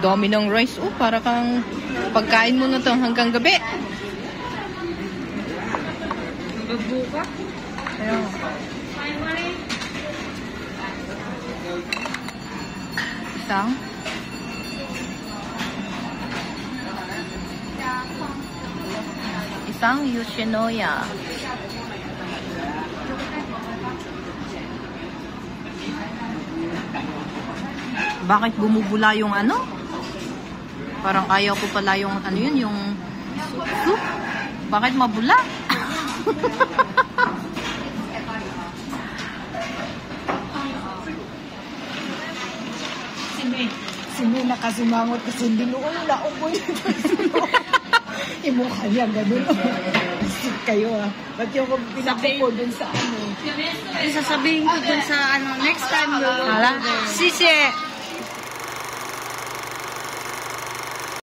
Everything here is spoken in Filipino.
dami ng rice. Oh, para kang pagkain mo na to hanggang gabi. Magbuka? Ayan. Isang Yoshinoya. Bakit bumubula yung ano? Parang ayaw ko pala yung ano yun, yung soup. Bakit mabula? Sino nakasimangot kasi hindi noon nauboy nito. Imukha niya ganun. Isip kayo ah. Ba't yung pinakupo dun sa ano? Sasabihin ko dun sa ano, next time. Hala, sisi.